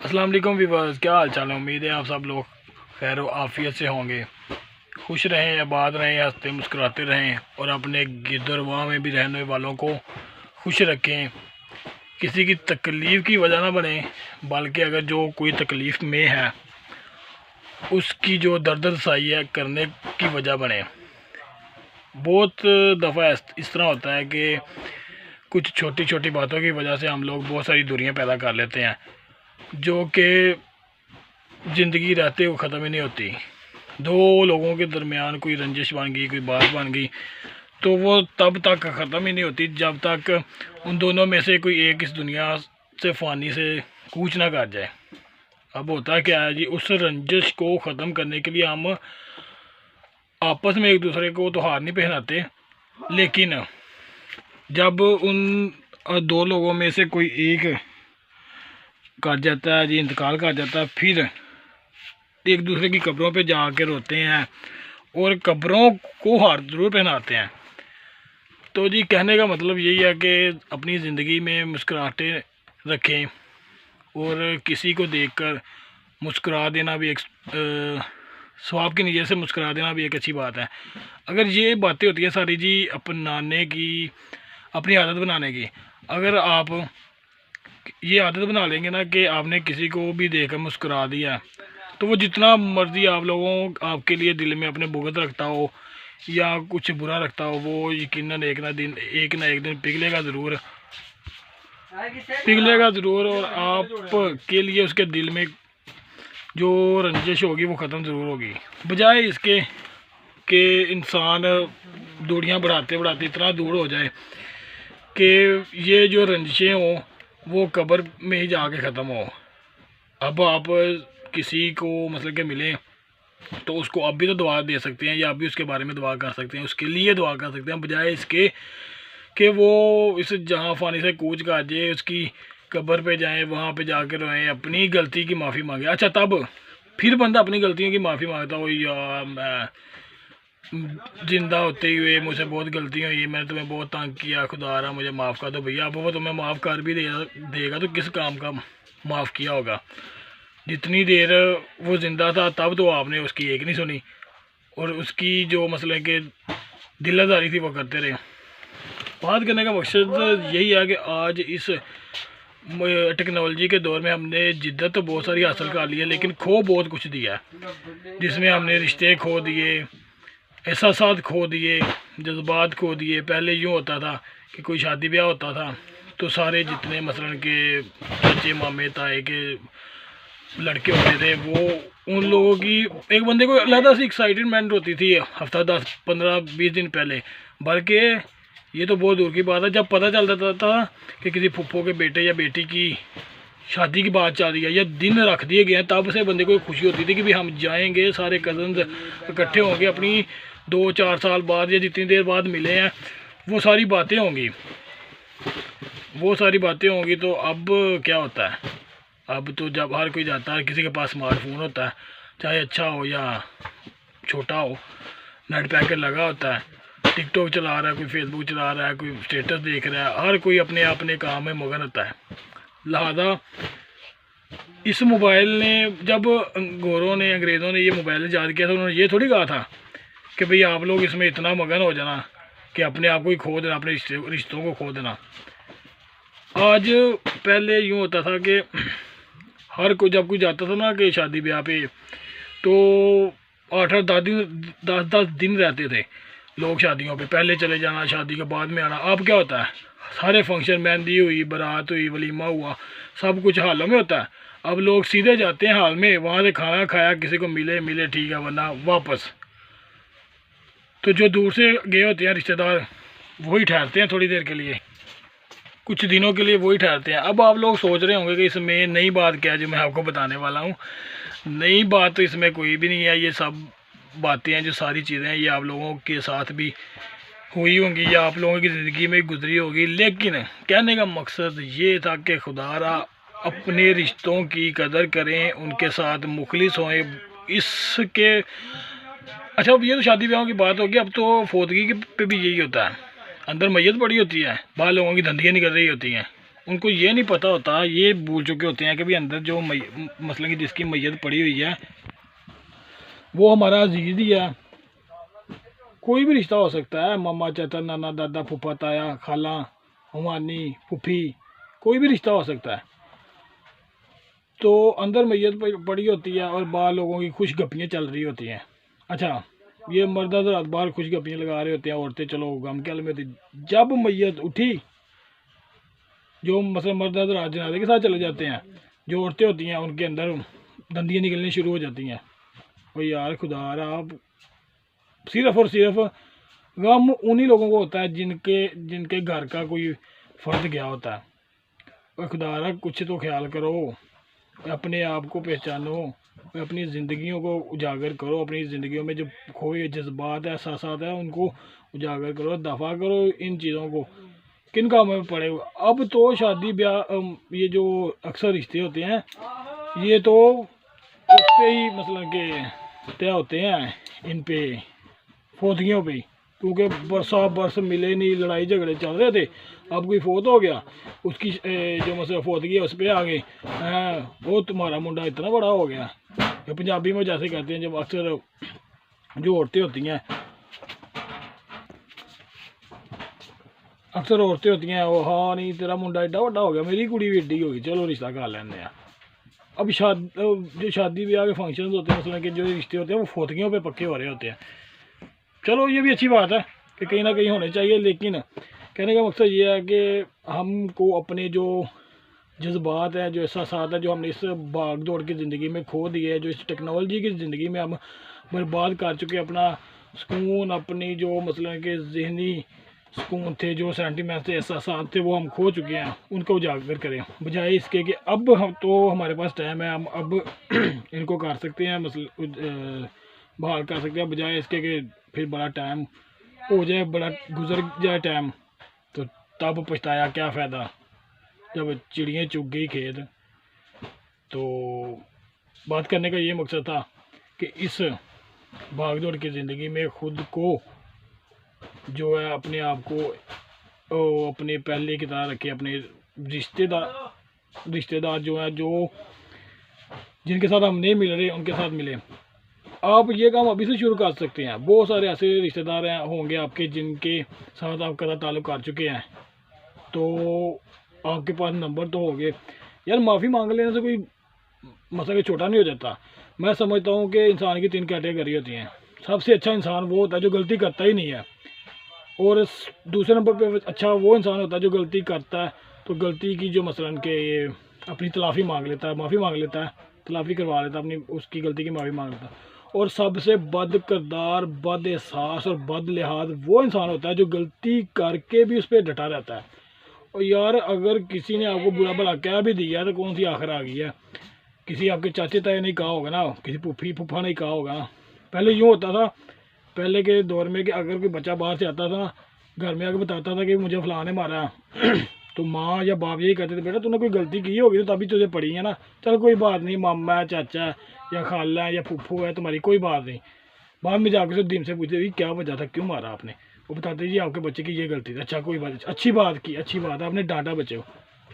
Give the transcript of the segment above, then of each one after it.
अस्सलाम वालेकुम व्यूअर्स, क्या हाल चाल है। उम्मीद है आप सब लोग खैर आफियत से होंगे, खुश रहें, आबाद रहें, हंसते मुस्कुराते रहें और अपने गिरदोरवाह में भी रहने वालों को खुश रखें। किसी की तकलीफ़ की वजह ना बने, बल्कि अगर जो कोई तकलीफ़ में है उसकी जो दर्द रसाई है करने की वजह बने। बहुत दफ़ा इस तरह होता है कि कुछ छोटी छोटी बातों की वजह से हम लोग बहुत सारी दूरियां पैदा कर लेते हैं, जो कि ज़िंदगी रहते हुए ख़त्म ही नहीं होती। दो लोगों के दरमियान कोई रंजिश बन गई, कोई बात बन गई, तो वो तब तक ख़त्म ही नहीं होती जब तक उन दोनों में से कोई एक इस दुनिया से फ़ानी से कूच ना कर जाए। अब होता क्या है जी, उस रंजिश को ख़त्म करने के लिए हम आपस में एक दूसरे को तो हार नहीं पहनाते, लेकिन जब उन दो लोगों में से कोई एक कर जाता है जी, इंतकाल कर जाता है, फिर एक दूसरे की कब्रों पे जाके रोते हैं और कब्रों को हार ज़रूर पहनाते हैं। तो जी कहने का मतलब यही है कि अपनी ज़िंदगी में मुस्कुराहटें रखें और किसी को देखकर मुस्कुरा देना भी एक स्वाब की नीयत से मुस्कुरा देना भी एक अच्छी बात है। अगर ये बातें होती है सारी जी अपनाने की, अपनी आदत बनाने की, अगर आप ये आदत बना लेंगे ना कि आपने किसी को भी देखकर मुस्कुरा दिया, तो वो जितना मर्ज़ी आप लोगों आपके लिए दिल में अपने बुग़्ज़ रखता हो या कुछ बुरा रखता हो, वो यकीनन एक ना एक दिन पिघलेगा ज़रूर और आपके लिए उसके दिल में जो रंजिश होगी वो ख़त्म ज़रूर होगी। बजाय इसके कि इंसान दूरियां बढ़ाते बढ़ाते इतना दूर हो जाए कि ये जो रंजिशें हों वो कब्र में ही जाके ख़त्म हो। अब आप किसी को मतलब कि मिलें तो उसको अब भी तो दुआ दे सकते हैं या अब भी उसके बारे में दुआ कर सकते हैं, उसके लिए दुआ कर सकते हैं, बजाय इसके कि वो इस जहाँ फ़ानी से कूच कर जाए, उसकी कब्र पे जाएं, वहाँ पे जाकर रोएं, अपनी गलती की माफ़ी मांगे। अच्छा, तब फिर बंदा अपनी गलतियों की माफ़ी मांगता हो, या मैं ज़िंदा होते हुए मुझसे बहुत गलती हुई, मैंने तुम्हें बहुत तंग किया, खुदा रहा मुझे माफ़ कर दो। भैया अब वो तुम्हें माफ़ कर भी देगा तो किस काम का माफ़ किया होगा। जितनी देर वो ज़िंदा था तब तो आपने उसकी एक नहीं सुनी और उसकी जो मसले के दिलादारी थी वो करते रहे। बात करने का मकसद यही है कि आज इस टेक्नोलॉजी के दौर में हमने जिद्दत तो बहुत सारी हासिल कर ली है, लेकिन खो बहुत कुछ दिया है, जिसमें हमने रिश्ते खो दिए, एहसास खो दिए, जज्बात खो दिए। पहले यूँ होता था कि कोई शादी ब्याह होता था तो सारे जितने मसलन के चाचे मामे ताए के लड़के होते थे, वो उन लोगों की एक बंदे को अलग सी एक्साइटमेंट होती थी हफ्ता 10-15-20 दिन पहले। बल्कि ये तो बहुत दूर की बात है, जब पता चलता था कि किसी फुप्पो के बेटे या बेटी की शादी की बात चल रही है या दिन रख दिए गए हैं, तब से बंदे को खुशी होती थी कि भाई हम जाएंगे, सारे कज़न्स इकट्ठे होंगे, अपनी 2-4 साल बाद या जितनी देर बाद मिले हैं वो सारी बातें होंगी, तो अब क्या होता है, अब तो जब हर कोई जाता है, किसी के पास स्मार्टफोन होता है, चाहे अच्छा हो या छोटा हो, नेट पैकेट लगा होता है, टिकटॉक चला रहा है, कोई फेसबुक चला रहा है, कोई स्टेटस देख रहा है, हर कोई अपने अपने काम में मगन होता है। लिहाजा इस मोबाइल ने, जब गोरों ने, अंग्रेज़ों ने ये मोबाइल ईजाद किया था, उन्होंने ये थोड़ी कहा था कि भाई आप लोग इसमें इतना मगन हो जाना कि अपने आप को ही खो देना, अपने रिश्तों को खो देना। आज पहले यूँ होता था कि हर कोई जब कोई जाता था ना कि शादी ब्याह पे, तो 8-10 दिन रहते थे लोग शादियों पे, पहले चले जाना, शादी के बाद में आना। अब क्या होता है, सारे फंक्शन, मेहंदी हुई, बारात हुई, वलीमा हुआ, सब कुछ हालों में होता है। अब लोग सीधे जाते हैं हाल में, वहाँ से खाना खाया, किसी को मिले ठीक है, वरना वापस। तो जो दूर से गए होते हैं रिश्तेदार वही ठहरते हैं थोड़ी देर के लिए, कुछ दिनों के लिए वही ठहरते हैं। अब आप लोग सोच रहे होंगे कि इसमें नई बात क्या है जो मैं आपको बताने वाला हूँ। नई बात तो इसमें कोई भी नहीं है, ये सब बातें हैं, जो सारी चीज़ें हैं ये आप लोगों के साथ भी हुई होंगी या आप लोगों की ज़िंदगी में गुजरी होगी। लेकिन कहने का मकसद ये था कि खुदारा अपने रिश्तों की कदर करें, उनके साथ मुखलिस होएं। इसके अच्छा, अब ये तो शादी ब्याहों की बात होगी, अब तो फौतगी पे भी यही होता है। अंदर मैयत पड़ी होती है, बाहर लोगों की धंधियाँ निकल रही होती हैं, उनको ये नहीं पता होता, ये भूल चुके होते हैं कि भाई अंदर जो मसलन कि जिसकी मैयत पड़ी हुई है वो हमारा अजीज ही है। कोई भी रिश्ता हो सकता है, मामा चाचा नाना दादा फूफा ताया खाला हमानी फूफी, कोई भी रिश्ता हो सकता है। तो अंदर मैयत पड़ी होती है और बाहर लोगों की खुश गप्पियाँ चल रही होती हैं। अच्छा, ये मर्द हज़रात बाहर खुश गप्पियाँ लगा रहे होते हैं, औरतें चलो गम के में होती। जब मैयत उठी, जो मतलब मर्द हज़रात जनाजे के साथ चले जाते हैं, जो औरतें होती हैं उनके अंदर दंदियाँ निकलनी शुरू हो जाती हैं। और यार खुदा आप सिर्फ़ और सिर्फ गम उन्हीं लोगों को होता है जिनके घर का कोई फ़र्द गया होता है। और खुदा कुछ तो ख्याल करो, अपने आप को पहचानो, अपनी ज़िंदगियों को उजागर करो, अपनी ज़िंदगियों में जो खोए जज्बात है एहसासात है उनको उजागर करो, दफ़ा करो इन चीज़ों को। किन कामों में पड़े हुए। अब तो शादी ब्याह ये जो अक्सर रिश्ते होते हैं ये तो उससे ही मतलब के तय होते हैं, इन पे फौतगियों पे, क्योंकि बरस मिले नहीं, लड़ाई झगड़े चल रहे थे। अब कोई फोत हो गया, उसकी जो मतलब फौतगी है उस पर आ गए, वो तुम्हारा मुंडा इतना बड़ा हो गया। ये पंजाबी में जैसे कहते हैं, जब अक्सर जो औरतें होती हैं वो हाँ नहीं तेरा मुंडा एडा बड़ा हो गया, मेरी कुड़ी भी एड्डी होगी, चलो रिश्ता कर लेंगे। अब जो शादी ब्याह के फंक्शन होते हैं मसलन के जो रिश्ते होते हैं वो फौतगियों पे पक्के हो रहे होते हैं। चलो ये भी अच्छी बात है कि कहीं ना कहीं होने चाहिए, लेकिन कहने का मकसद ये है कि हमको अपने जो जज्बात है, जो एहसासात है, जो हमने इस भाग दौड़ की ज़िंदगी में खो दिए है, जो इस टेक्नोलॉजी की ज़िंदगी में हम बर्बाद कर चुके, अपना सुकून, अपनी जो मतलब के ज़हनी सुकून थे, जो सेंटीमेंट थे, एहसासात थे, वो हम खो चुके हैं। उनको उजागर करें, बजाय इसके कि अब हम तो हमारे पास टाइम है, हम अब इनको कर सकते हैं, बहाल कर सकते हैं, बजाय इसके कि फिर बड़ा टाइम हो जाए, बड़ा गुजर जाए टाइम, तो तब पछताया क्या फ़ायदा जब चिड़ियाँ चुग गई खेत। तो बात करने का ये मकसद था कि इस भागदौड़ की ज़िंदगी में ख़ुद को जो है अपने आप को अपने पहले की तरह रखे, अपने रिश्तेदार जो है, जो जिनके साथ हम नहीं मिल रहे उनके साथ मिले। आप ये काम अभी से शुरू कर सकते हैं। बहुत सारे ऐसे रिश्तेदार हैं होंगे आपके जिनके साथ आप कदा ताल्लुक़ कर चुके हैं, तो आपके पास नंबर तो हो गए। यार माफ़ी मांग लेने से कोई मसला कि छोटा नहीं हो जाता। मैं समझता हूँ कि इंसान की 3 कैटेगरी होती हैं। सबसे अच्छा इंसान वो होता है जो गलती करता ही नहीं है, और दूसरे नंबर पे अच्छा वो इंसान होता है जो गलती करता है तो गलती की जो मसलन के ये अपनी तलाफ़ी मांग लेता है, माफ़ी मांग लेता है, तलाफ़ी करवा लेता है, अपनी उसकी गलती की माफ़ी मांग लेता है। और सबसे बद किरदार, बद एहसास और बद लिहाज वो इंसान होता है जो गलती करके भी उस पर डटा रहता है। और यार अगर किसी ने आपको बुरा भला कह भी दिया तो कौन सी आखिर आ गई है। किसी आपके चाचे ताए ने कहा होगा ना, किसी फूफी फूफा ने कहा होगा ना। पहले यूँ होता था, पहले के दौर में, कि अगर कोई बच्चा बाहर से आता था ना, घर में आके बताता था कि मुझे फलां ने मारा तो माँ या बाप यही कहते थे, बेटा तूने कोई गलती की होगी तो तभी तुझे पड़ी है ना, चल कोई बात नहीं, मामा है, चाचा है या खाला है या फूफू है, तुम्हारी कोई बात नहीं। बाद में जाकर दिन से पूछते क्या वजह था, क्यों मारा आपने, वो बताते जी आपके बच्चे की ये गलती थी। अच्छा कोई बात, अच्छी बात की, अच्छी बात है, आपने डांटा बच्चे को।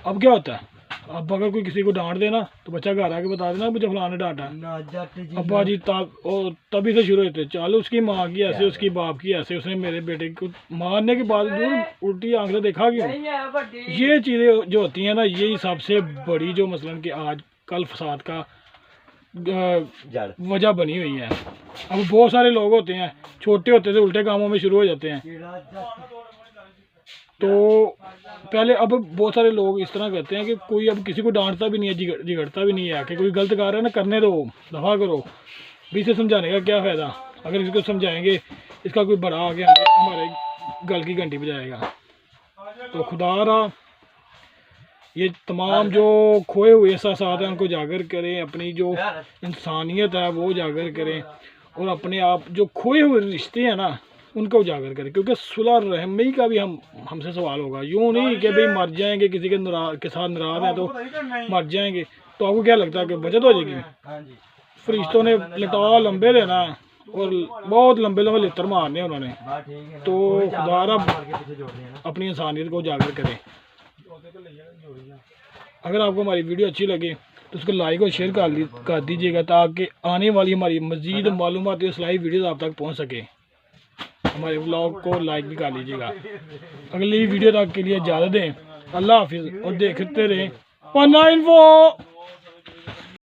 अब क्या होता है, अब अगर कोई किसी को डांट देना तो बच्चा घर आके बता देना मुझे फलां ने डांटा। अब्बा जी तभी से शुरू होते, चल उसकी माँ की ऐसे, उसकी बाप की ऐसे, उसने मेरे बेटे को मारने के बाद उल्टी आंख से देखा क्यों। ये चीज़ें जो होती हैं ना, यही सबसे बड़ी जो मसलन कि आज कल फसाद का वजह बनी हुई है। अब बहुत सारे लोग होते हैं, छोटे होते थे उल्टे कामों में शुरू हो जाते हैं। तो पहले अब बहुत सारे लोग इस तरह करते हैं कि कोई अब किसी को डांटता भी नहीं है, झिगड़ता भी नहीं है कि कोई गलत कर रहा है ना, करने दो, दफ़ा करो। भी इसे समझाने का क्या फ़ायदा, अगर इसको समझाएंगे इसका कोई बड़ा आगे हमारे गल की घंटी बजाएगा। तो खुदा रहा ये तमाम जो खोए हुए एहसासात हैं उनको उजागर करें, अपनी जो इंसानियत है वो उजागर करें, और अपने आप जो खोए हुए रिश्ते हैं ना उनको उजागर करें। क्योंकि सुलह रहमी का भी हमसे सवाल होगा। यूँ नहीं कि भाई मर जाएंगे, किसी के साथ नाराज़ हैं तो मर जाएंगे, तो आपको क्या लगता है कि बचत हो जाएगी। फरिश्तों ने लटा लंबे लेना और बहुत लंबे लंबे लितर मारने उन्होंने। तो खुदा अपनी इंसानियत को उजागर करें। अगर आपको हमारी वीडियो अच्छी लगे तो उसको लाइक और शेयर कर दीजिएगा, ताकि आने वाली हमारी मज़ीद मालूमात और इस्लाही वीडियोज़ आप तक पहुंच सके। हमारे व्लॉग को लाइक भी कर लीजिएगा। अगली वीडियो तक के लिए इजाज़त दें। अल्लाह हाफिज़ और देखते रहें पन्ना इन्फो।